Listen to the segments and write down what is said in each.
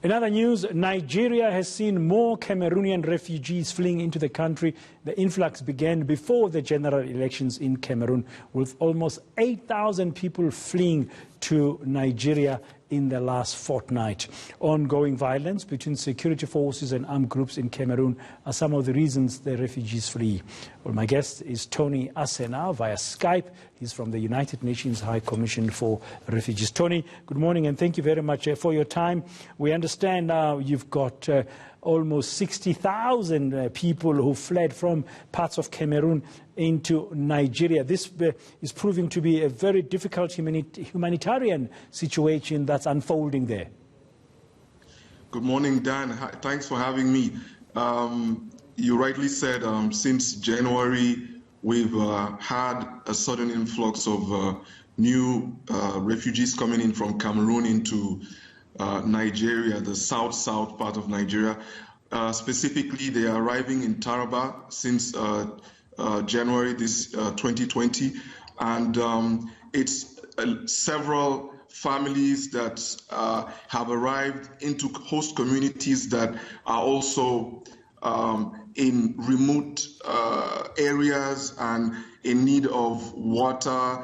In other news, Nigeria has seen more Cameroonian refugees fleeing into the country. The influx began before the general elections in Cameroon, with almost 8,000 people fleeing to Nigeria in the last fortnight. Ongoing violence between security forces and armed groups in Cameroon are some of the reasons the refugees flee. Well, my guest is Tony Aseh now via Skype. He's from the United Nations High Commission for Refugees. Tony, good morning and thank you very much for your time. We understand now you've got almost 60,000 people who fled from parts of Cameroon into Nigeria. This is proving to be a very difficult humanitarian situation that's unfolding there. Good morning, Dan. Thanks for having me. You rightly said since January, we've had a sudden influx of new refugees coming in from Cameroon into Nigeria, the south part of Nigeria. Specifically, they are arriving in Taraba since January this 2020, and it's several families that have arrived into host communities that are also in remote areas and in need of water,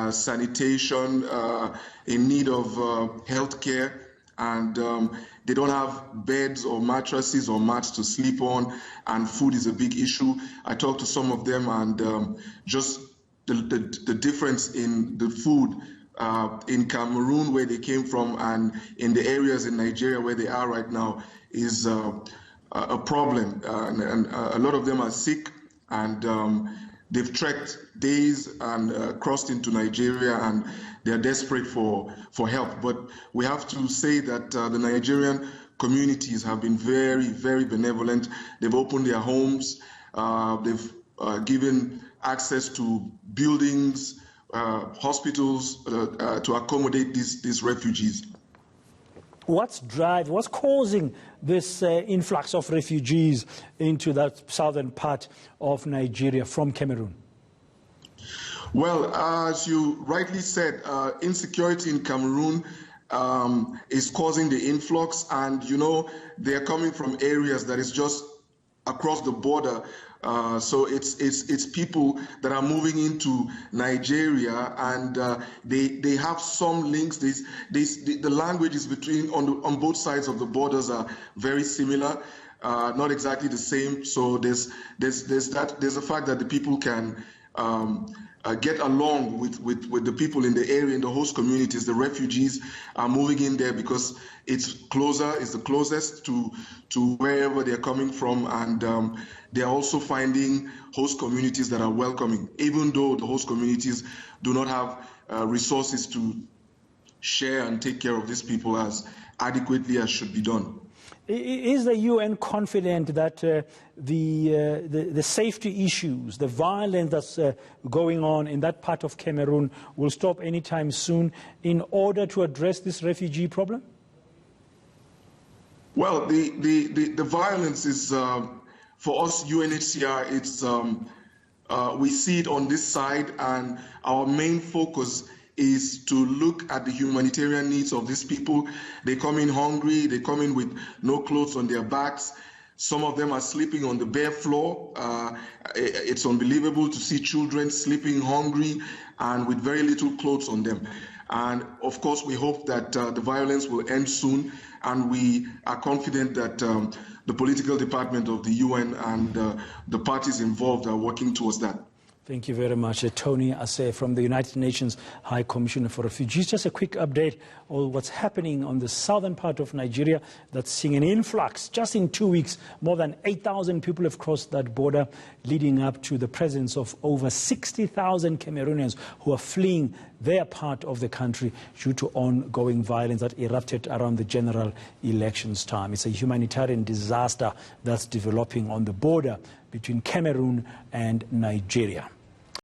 sanitation, in need of health care. And they don't have beds or mattresses or mats to sleep on, and food is a big issue. I talked to some of them, and just the difference in the food in Cameroon, where they came from, and in the areas in Nigeria where they are right now is a problem. And a lot of them are sick, and they've trekked days and crossed into Nigeria, and they're desperate for help. But we have to say that the Nigerian communities have been very, very benevolent. They've opened their homes. They've given access to buildings, hospitals to accommodate these refugees. What's causing this influx of refugees into that southern part of Nigeria from Cameroon? Well, as you rightly said, insecurity in Cameroon is causing the influx, and you know they are coming from areas that is just across the border. So it's people that are moving into Nigeria, and they have some links. The languages between on both sides of the borders are very similar, not exactly the same. So there's a fact that the people can get along with the people in the area, in the host communities. The refugees are moving in there because it's closer, it's the closest to wherever they're coming from, and they're also finding host communities that are welcoming, even though the host communities do not have resources to share and take care of these people as adequately as should be done. Is the UN confident that the safety issues, the violence that's going on in that part of Cameroon will stop anytime soon in order to address this refugee problem? Well, the violence is, for us UNHCR, it's we see it on this side, and our main focus is to look at the humanitarian needs of these people. They come in hungry, they come in with no clothes on their backs. Some of them are sleeping on the bare floor. It's unbelievable to see children sleeping hungry and with very little clothes on them. And of course, we hope that the violence will end soon, and we are confident that the political department of the UN and the parties involved are working towards that. Thank you very much. Tony Aseh from the United Nations High Commissioner for Refugees. Just a quick update on what's happening on the southern part of Nigeria that's seeing an influx. Just in 2 weeks, more than 8,000 people have crossed that border, leading up to the presence of over 60,000 Cameroonians who are fleeing their part of the country due to ongoing violence that erupted around the general elections time. It's a humanitarian disaster that's developing on the border between Cameroon and Nigeria.